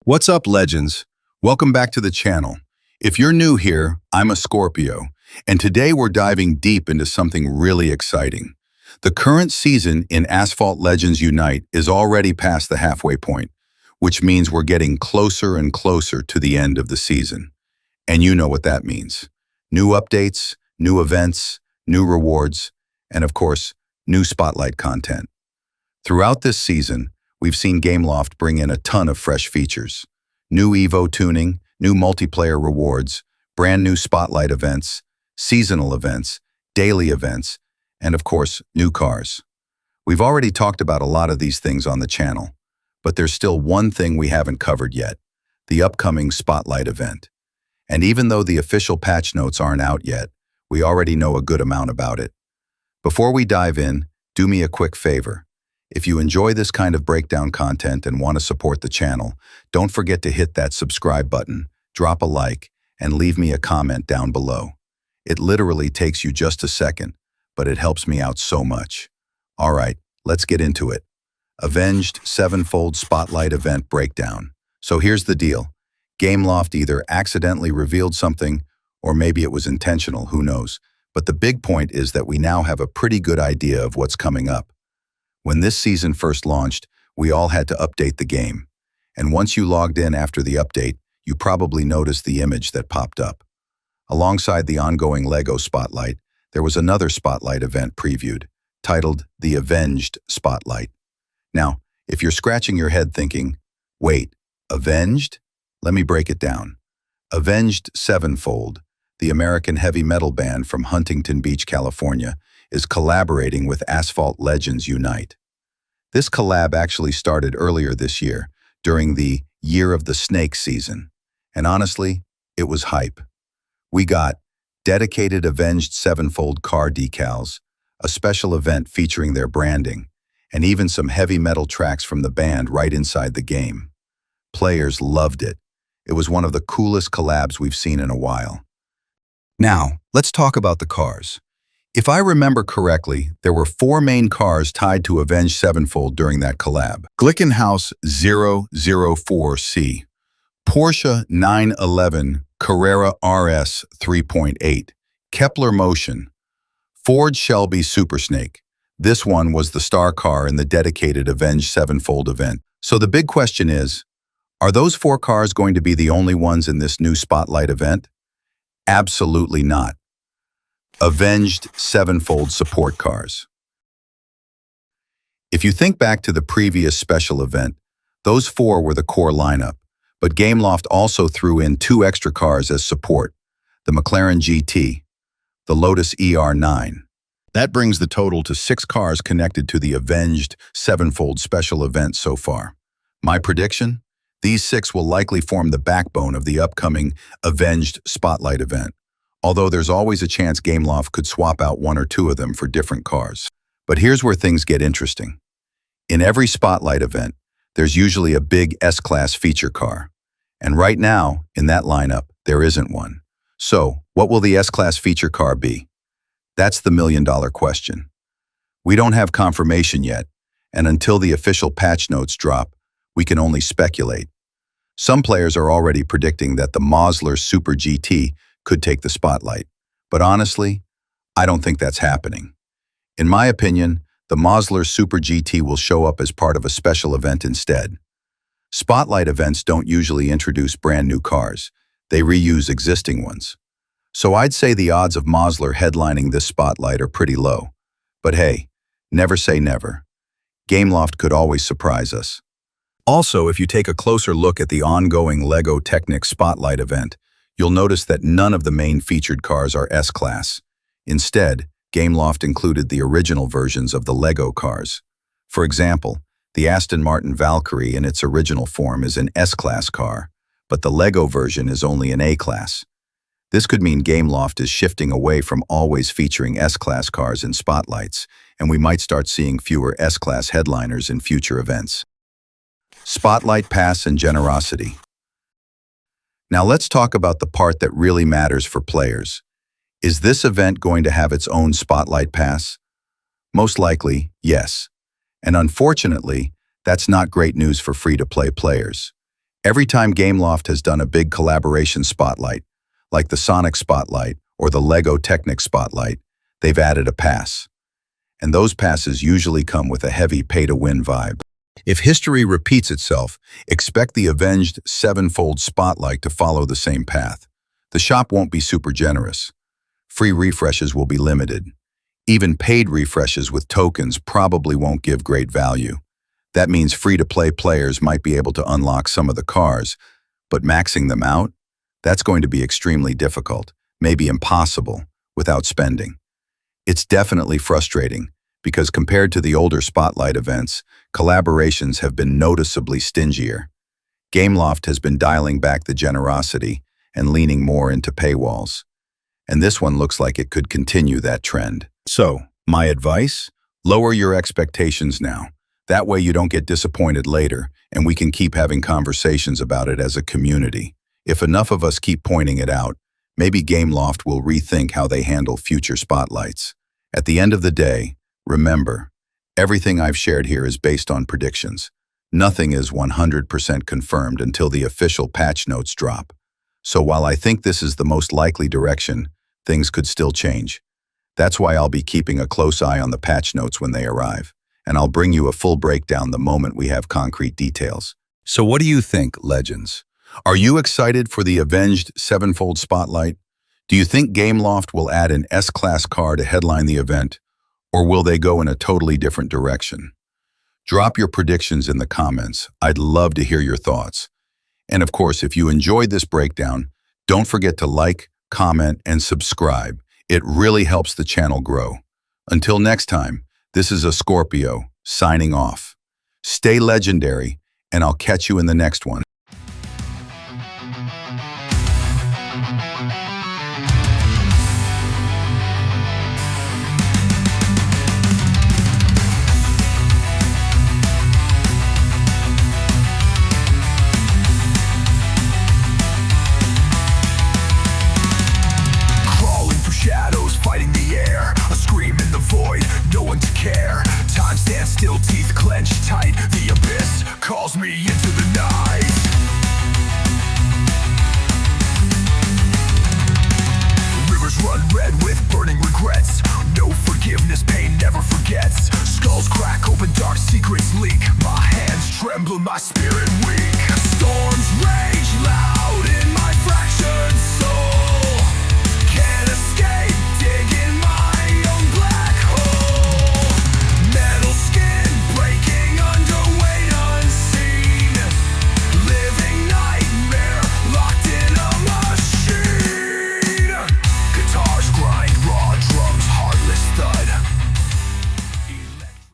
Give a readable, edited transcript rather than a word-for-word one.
What's up, legends? Welcome back to the channel. If you're new here, I'm a Scorpio, and today we're diving deep into something really exciting. The current season in Asphalt Legends Unite is already past the halfway point, which means we're getting closer and closer to the end of the season. And you know what that means. New updates, new events, new rewards, and of course, new spotlight content. Throughout this season, we've seen Gameloft bring in a ton of fresh features. New Evo tuning, new multiplayer rewards, brand new spotlight events, seasonal events, daily events, and of course, new cars. We've already talked about a lot of these things on the channel, but there's still one thing we haven't covered yet, the upcoming spotlight event. And even though the official patch notes aren't out yet, we already know a good amount about it. Before we dive in, do me a quick favor. If you enjoy this kind of breakdown content and want to support the channel, don't forget to hit that subscribe button, drop a like, and leave me a comment down below. It literally takes you just a second, but it helps me out so much. All right, let's get into it. Avenged Sevenfold Spotlight Event Breakdown. So here's the deal. Gameloft either accidentally revealed something, or maybe it was intentional, who knows. But the big point is that we now have a pretty good idea of what's coming up. When this season first launched, we all had to update the game. And once you logged in after the update, you probably noticed the image that popped up. Alongside the ongoing LEGO Spotlight, there was another Spotlight event previewed, titled the Avenged Spotlight. Now, if you're scratching your head thinking, wait, Avenged? Let me break it down. Avenged Sevenfold, the American heavy metal band from Huntington Beach, California, is collaborating with Asphalt Legends Unite. This collab actually started earlier this year, during the Year of the Snake season. And honestly, it was hype. We got dedicated Avenged Sevenfold car decals, a special event featuring their branding, and even some heavy metal tracks from the band right inside the game. Players loved it. It was one of the coolest collabs we've seen in a while. Now, let's talk about the cars. If I remember correctly, there were 4 main cars tied to Avenged Sevenfold during that collab. Glickenhaus 004C, Porsche 911 Carrera RS 3.8, Kepler Motion, Ford Shelby Supersnake. This one was the star car in the dedicated Avenged Sevenfold event. So the big question is, are those 4 cars going to be the only ones in this new Spotlight event? Absolutely not. Avenged Sevenfold support cars. If you think back to the previous special event, those 4 were the core lineup, but Gameloft also threw in 2 extra cars as support, the McLaren GT, the Lotus ER9. That brings the total to 6 cars connected to the Avenged Sevenfold special event so far. My prediction? These 6 will likely form the backbone of the upcoming Avenged Spotlight event, although there's always a chance Gameloft could swap out 1 or 2 of them for different cars. But here's where things get interesting. In every Spotlight event, there's usually a big S-Class feature car. And right now, in that lineup, there isn't one. So, what will the S-Class feature car be? That's the million-dollar question. We don't have confirmation yet, and until the official patch notes drop, we can only speculate. Some players are already predicting that the Mosler Super GT could take the spotlight. But honestly, I don't think that's happening. In my opinion, the Mosler Super GT will show up as part of a special event instead. Spotlight events don't usually introduce brand new cars. They reuse existing ones. So I'd say the odds of Mosler headlining this spotlight are pretty low. But hey, never say never. Gameloft could always surprise us. Also, if you take a closer look at the ongoing LEGO Technic Spotlight event, you'll notice that none of the main featured cars are S-Class. Instead, Gameloft included the original versions of the LEGO cars. For example, the Aston Martin Valkyrie in its original form is an S-Class car, but the LEGO version is only an A-Class. This could mean Gameloft is shifting away from always featuring S-Class cars in spotlights, and we might start seeing fewer S-Class headliners in future events. Spotlight Pass and Generosity. Now let's talk about the part that really matters for players. Is this event going to have its own Spotlight Pass? Most likely, yes. And unfortunately, that's not great news for free-to-play players. Every time Gameloft has done a big collaboration spotlight, like the Sonic Spotlight or the Lego Technic Spotlight, they've added a pass. And those passes usually come with a heavy pay-to-win vibe. If history repeats itself, expect the Avenged Sevenfold Spotlight to follow the same path. The shop won't be super generous. Free refreshes will be limited. Even paid refreshes with tokens probably won't give great value. That means free-to-play players might be able to unlock some of the cars, but maxing them out? That's going to be extremely difficult, maybe impossible, without spending. It's definitely frustrating, because compared to the older Spotlight events, collaborations have been noticeably stingier. Gameloft has been dialing back the generosity and leaning more into paywalls. And this one looks like it could continue that trend. So, my advice? Lower your expectations now. That way you don't get disappointed later, and we can keep having conversations about it as a community. If enough of us keep pointing it out, maybe Gameloft will rethink how they handle future spotlights. At the end of the day, remember, everything I've shared here is based on predictions. Nothing is 100% confirmed until the official patch notes drop. So while I think this is the most likely direction, things could still change. That's why I'll be keeping a close eye on the patch notes when they arrive, and I'll bring you a full breakdown the moment we have concrete details. So what do you think, Legends? Are you excited for the Avenged Sevenfold Spotlight? Do you think Gameloft will add an S-Class car to headline the event, or will they go in a totally different direction? Drop your predictions in the comments. I'd love to hear your thoughts. And of course, if you enjoyed this breakdown, don't forget to like, comment, and subscribe. It really helps the channel grow. Until next time, this is Ascorpio, signing off. Stay legendary, and I'll catch you in the next one. Fighting the air, a scream in the void, no one to care. Time stands still, teeth clenched tight. The abyss calls me into the night. Rivers run red with burning regrets. No forgiveness, pain never forgets. Skulls crack open, dark secrets leak. My hands tremble, my spirit weak. Storms rage.